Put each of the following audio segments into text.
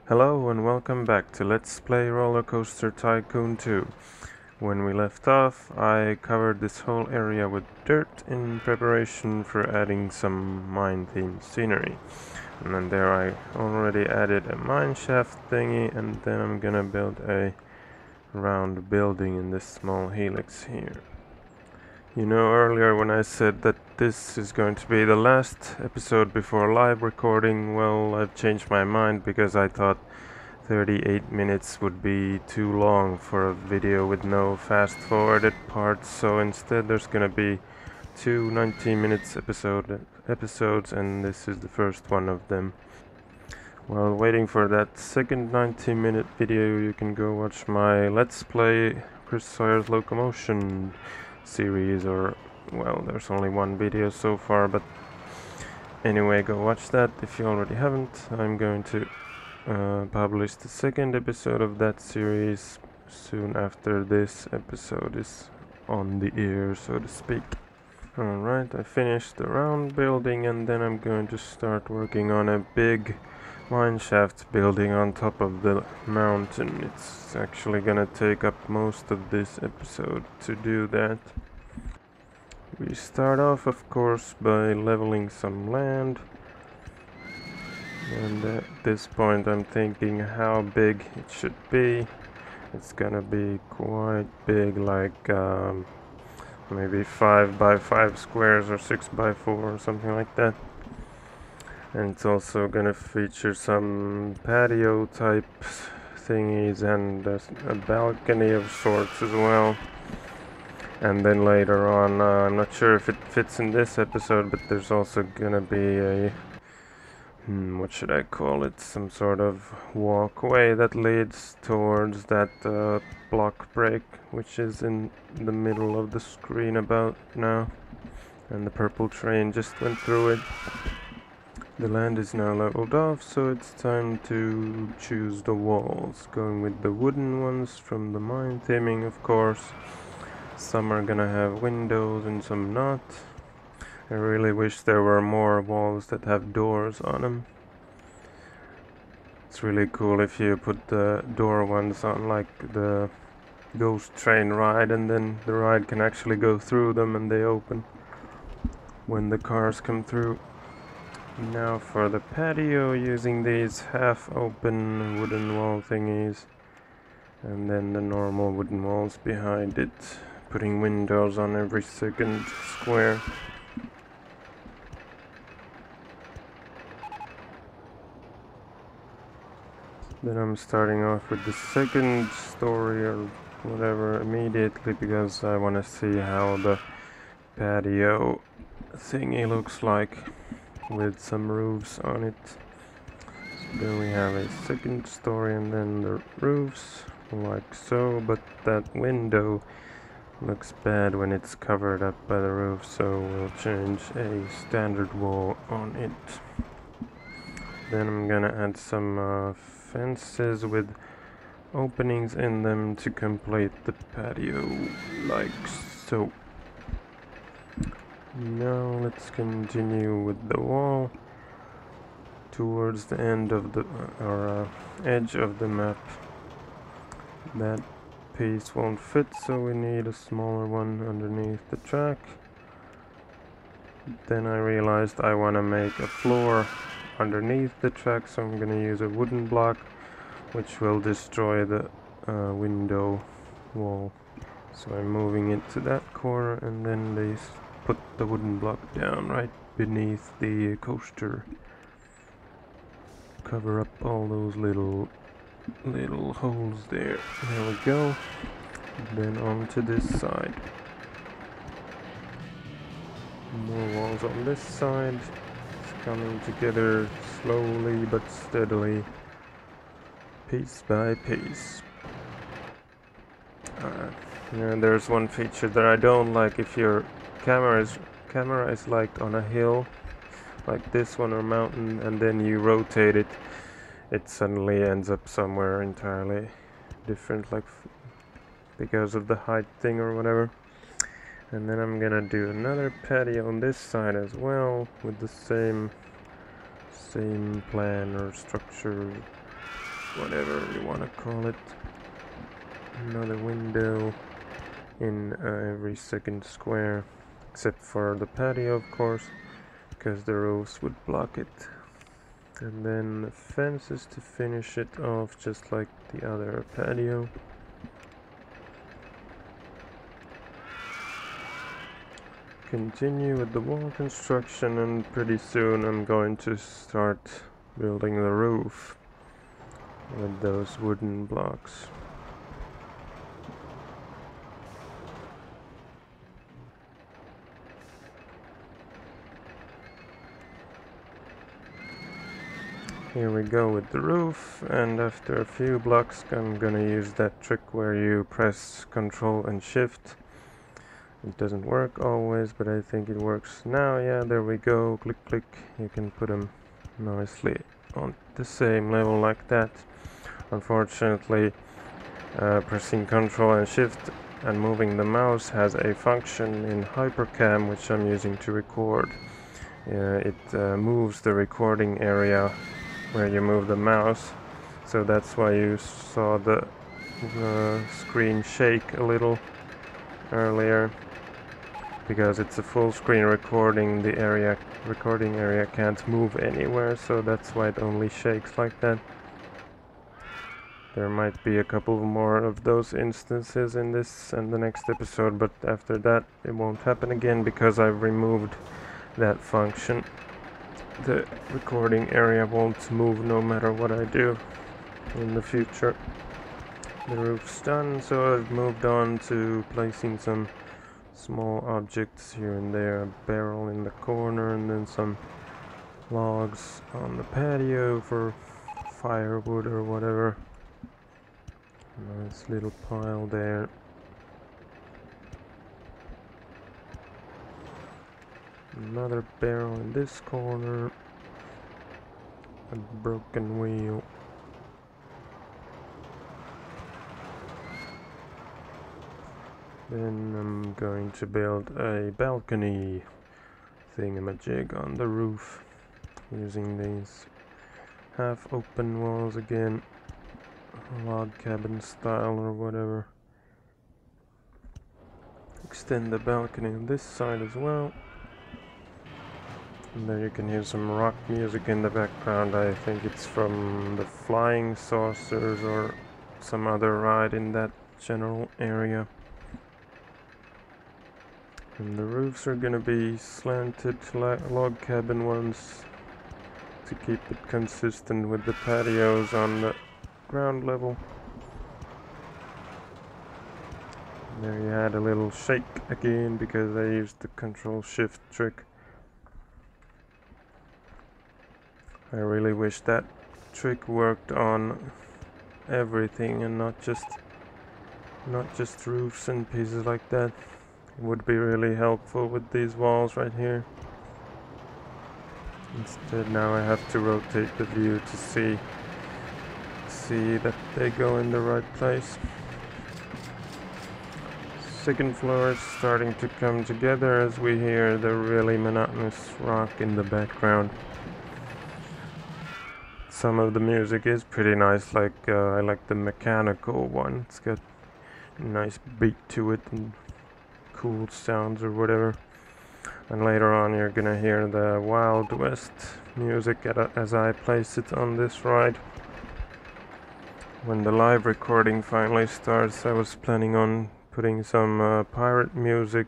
Hello and welcome back to Let's Play RollerCoaster Tycoon 2. When we left off, I covered this whole area with dirt in preparation for adding some mine-themed scenery. And then there I already added a mine shaft thingy, and then I'm gonna build a round building in this small helix here. You know, earlier when I said that this is going to be the last episode before live recording, well, I've changed my mind because I thought 38 minutes would be too long for a video with no fast-forwarded parts, so instead there's gonna be two 90 minutes episodes, and this is the first one of them. While waiting for that second 90-minute video, you can go watch my Let's Play Chris Sawyer's Locomotion series, or, well, there's only one video so far, but anyway, go watch that if you already haven't. I'm going to publish the second episode of that series soon after this episode is on the air, so to speak. Alright, I finished the round building, and then I'm going to start working on a big mineshaft building on top of the mountain. It's actually gonna take up most of this episode to do that. We start off, of course, by leveling some land. And at this point I'm thinking how big it should be. It's gonna be quite big, like maybe 5 by 5 squares or 6 by 4 or something like that. And it's also gonna feature some patio type thingies and a balcony of sorts as well. And then later on, I'm not sure if it fits in this episode, but there's also gonna be a what should I call it? Some sort of walkway that leads towards that block break, which is in the middle of the screen about now. And the purple train just went through it. The land is now leveled off, so it's time to choose the walls. Going with the wooden ones from the mine theming, of course. Some are gonna have windows and some not. I really wish there were more walls that have doors on them. It's really cool if you put the door ones on, like the ghost train ride, and then the ride can actually go through them and they open when the cars come through. Now for the patio, using these half-open wooden wall thingies, and then the normal wooden walls behind it, putting windows on every second square. Then I'm starting off with the second story or whatever immediately, because I want to see how the patio thingy looks like with some roofs on it. So then we have a second story and then the roofs, like so, but that window looks bad when it's covered up by the roof, so we'll change a standard wall on it. Then I'm gonna add some fences with openings in them to complete the patio, like so. Now let's continue with the wall towards the end of the edge of the map. That piece won't fit, so we need a smaller one underneath the track. Then I realized I want to make a floor underneath the track, so I'm gonna use a wooden block which will destroy the window wall. So I'm moving it to that corner, and then they put the wooden block down right beneath the coaster. Cover up all those little holes there. There we go. Then on to this side. More walls on this side. It's coming together slowly but steadily, piece by piece. Yeah, there's one feature that I don't like. If your camera is like on a hill, like this one, or mountain, and then you rotate it, it suddenly ends up somewhere entirely different, like because of the height thing or whatever. And then I'm gonna do another patio on this side as well, with the same plan or structure whatever you want to call it. Another window in every second square, except for the patio, of course, because the roofs would block it. And then the fences to finish it off, just like the other patio. Continue with the wall construction, and pretty soon I'm going to start building the roof with those wooden blocks. Here we go with the roof, and after a few blocks I'm gonna use that trick where you press Ctrl and Shift. It doesn't work always, but I think it works now. Yeah, there we go. Click, click. You can put them nicely on the same level like that. Unfortunately, pressing Ctrl and Shift and moving the mouse has a function in Hypercam, which I'm using to record. It moves the recording area where you move the mouse, so that's why you saw the screen shake a little earlier, because it's a full screen recording. The recording area can't move anywhere, so that's why it only shakes like that. There might be a couple more of those instances in this and the next episode, but after that it won't happen again because I've removed that function. The recording area won't move no matter what I do in the future. The roof's done, so I've moved on to placing some small objects here and there, a barrel in the corner, and then some logs on the patio for firewood or whatever. Nice little pile there. Another barrel in this corner. A broken wheel. Then I'm going to build a balcony thingamajig on the roof using these half open walls again, log cabin style or whatever. Extend the balcony on this side as well. And there you can hear some rock music in the background. I think it's from the Flying Saucers or some other ride in that general area. And the roofs are gonna be slanted log cabin ones to keep it consistent with the patios on the ground level. And there you had a little shake again because I used the Control Shift trick. I really wish that trick worked on everything and not just roofs and pieces like that. It would be really helpful with these walls right here. Instead now I have to rotate the view to see that they go in the right place. Second floor is starting to come together as we hear the really monotonous rock in the background. Some of the music is pretty nice, like I like the mechanical one. It's got a nice beat to it and cool sounds or whatever. And later on you're gonna hear the Wild West music as I place it on this ride. When the live recording finally starts, I was planning on putting some pirate music,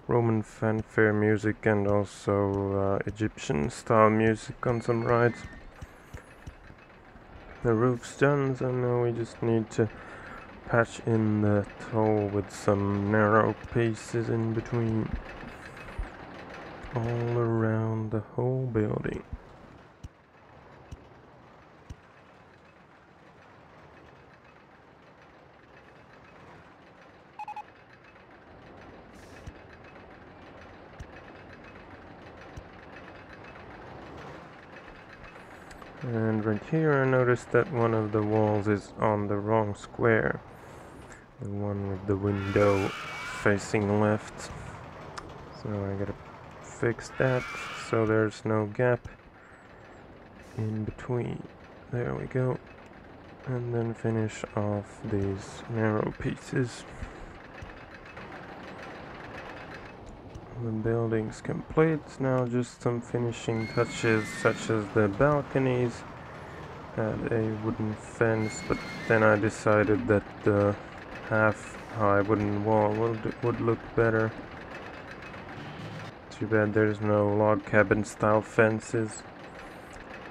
Roman fanfare music, and also Egyptian style music on some rides. The roof's done, so now we just need to patch in the hole with some narrow pieces in between all around the whole building. And right here I noticed that one of the walls is on the wrong square. The one with the window facing left. So I gotta fix that so there's no gap in between. There we go. and then finish off these narrow pieces. The building's complete. Now just some finishing touches, such as the balconies. Add a wooden fence, but then I decided that the half-high wooden wall would look better. Too bad there's no log cabin style fences.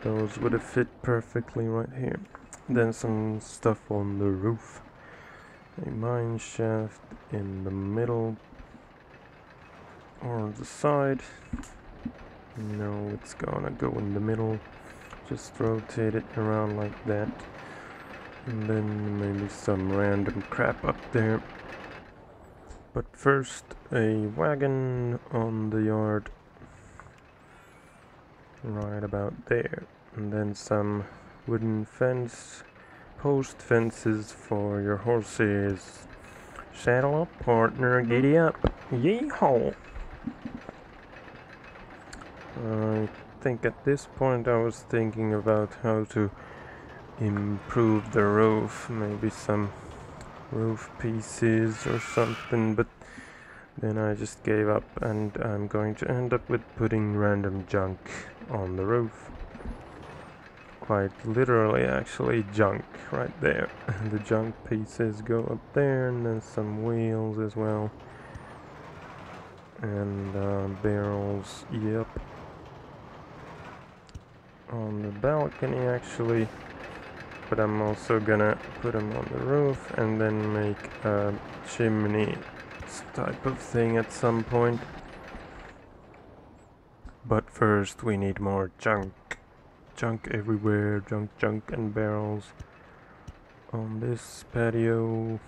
Those would have fit perfectly right here. Then some stuff on the roof. A mine shaft in the middle or the side. No, it's gonna go in the middle. Just rotate it around like that. And then maybe some random crap up there. But first, a wagon on the yard. Right about there. And then some wooden post fences for your horses. Saddle up, partner, giddy up. Yee-haw! I think at this point I was thinking about how to improve the roof, maybe some roof pieces or something, but then I just gave up, and I'm going to end up with putting random junk on the roof. Quite literally, actually, junk right there. The junk pieces go up there, and then some wheels as well, and barrels, yep. On the balcony actually, but I'm also gonna put them on the roof and then make a chimney type of thing at some point. But first we need more junk. Junk everywhere, junk and barrels on this patio.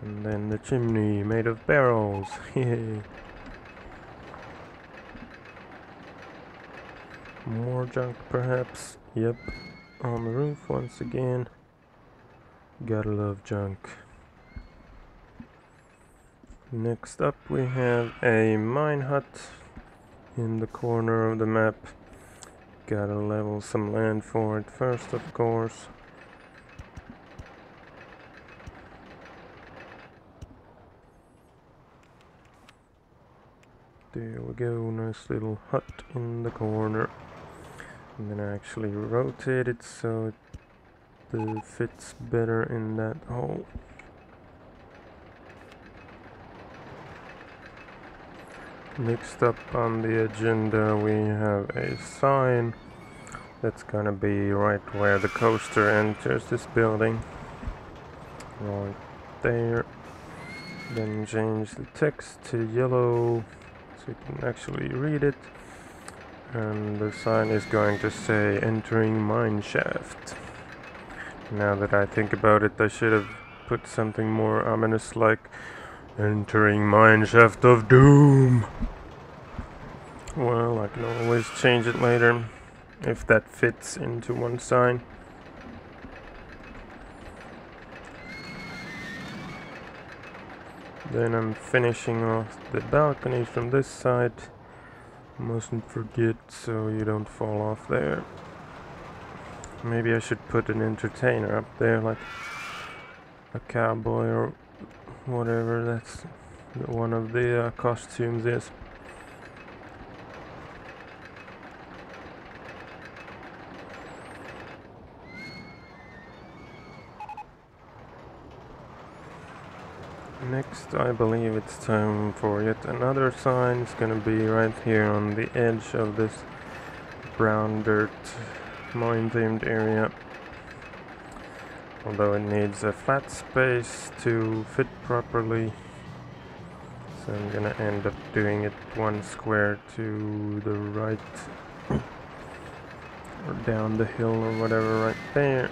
And then the chimney made of barrels. Yay. More junk perhaps. Yep. On the roof once again. Gotta love junk. Next up we have a mine hut in the corner of the map. Gotta level some land for it first, of course. There we go, nice little hut in the corner. And then I actually rotate it so it fits better in that hole. Next up on the agenda we have a sign that's gonna be right where the coaster enters this building. Right there. Then change the text to yellow so you can actually read it. And the sign is going to say entering mine shaft. Now that I think about it, I should have put something more ominous like entering mine shaft of doom. Well, I can always change it later if that fits into one sign. Then I'm finishing off the balconies from this side. Mustn't forget so you don't fall off there. Maybe I should put an entertainer up there, like a cowboy or whatever that's one of the costumes is. Next, I believe it's time for yet another sign. It's gonna be right here on the edge of this brown dirt mine-themed area. Although it needs a flat space to fit properly. So I'm gonna end up doing it one square to the right. Or down the hill or whatever right there.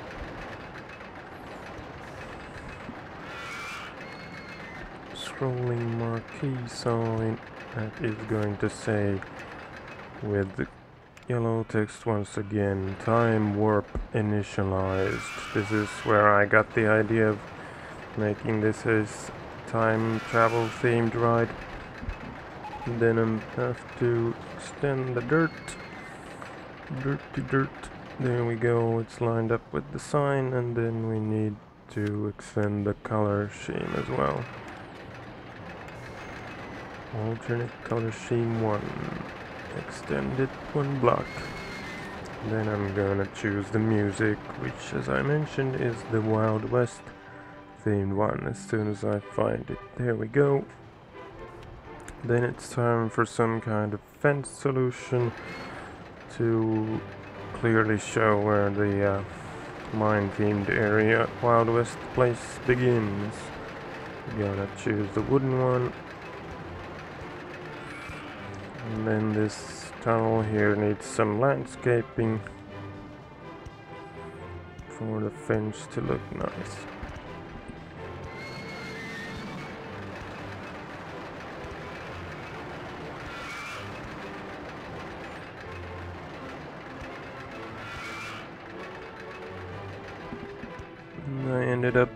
Scrolling marquee sign that is going to say with the yellow text once again, time warp initialized. This is where I got the idea of making this a time travel themed ride. And then I have to extend the dirt. Dirty dirt. There we go, it's lined up with the sign, and then we need to extend the color scheme as well. Alternate color scheme 1. Extend it 1 block. Then I'm gonna choose the music, which as I mentioned is the Wild West themed one as soon as I find it. There we go. Then it's time for some kind of fence solution to clearly show where the mine-themed area Wild West place begins. We gotta choose the wooden one. And then this tunnel here needs some landscaping for the fence to look nice. I ended up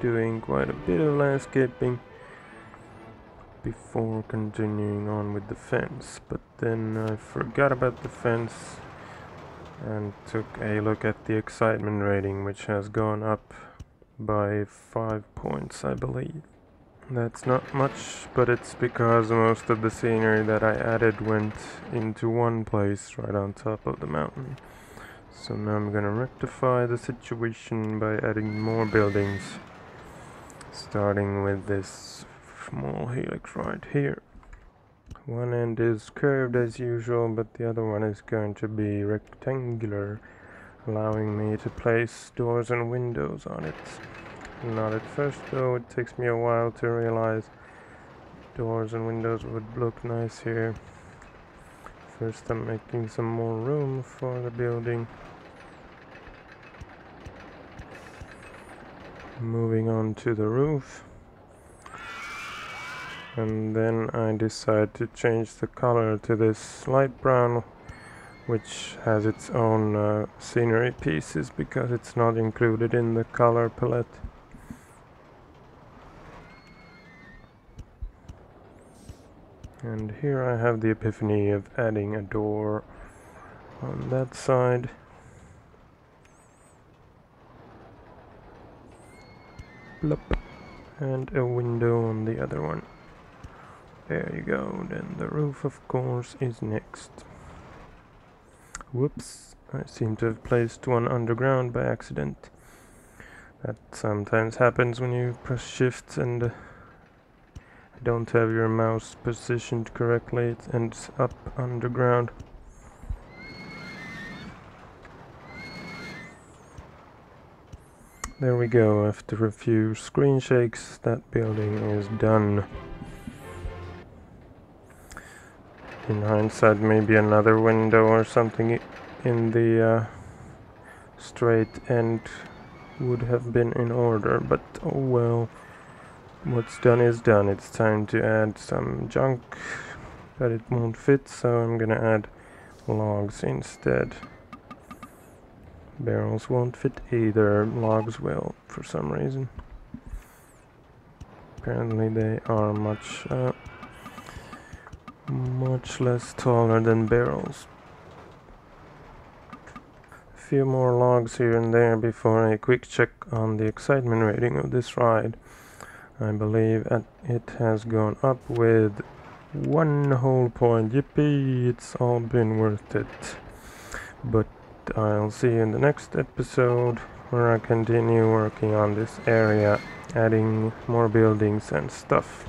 doing quite a bit of landscaping before continuing on with the fence, but then I forgot about the fence and took a look at the excitement rating, which has gone up by 5 points, I believe. That's not much, but it's because most of the scenery that I added went into one place right on top of the mountain. So now I'm gonna rectify the situation by adding more buildings, starting with this small helix right here. One end is curved as usual, but the other one is going to be rectangular, allowing me to place doors and windows on it. Not at first though, it takes me a while to realize doors and windows would look nice here. First I'm making some more room for the building. Moving on to the roof. And then I decide to change the color to this light brown, which has its own scenery pieces because it's not included in the color palette. And here I have the epiphany of adding a door on that side. Plop. And a window on the other one. There you go, then the roof of course is next. Whoops, I seem to have placed one underground by accident. That sometimes happens when you press shift and don't have your mouse positioned correctly, it ends up underground. There we go, after a few screen shakes, that building is done. In hindsight, maybe another window or something in the straight end would have been in order, but oh well. What's done is done. It's time to add some junk, but it won't fit, so I'm gonna add logs instead. Barrels won't fit either, logs will, for some reason. Apparently they are much less taller than barrels. A few more logs here and there before a quick check on the excitement rating of this ride. I believe it has gone up with 1 whole point. Yippee! It's all been worth it. But I'll see you in the next episode where I continue working on this area, adding more buildings and stuff.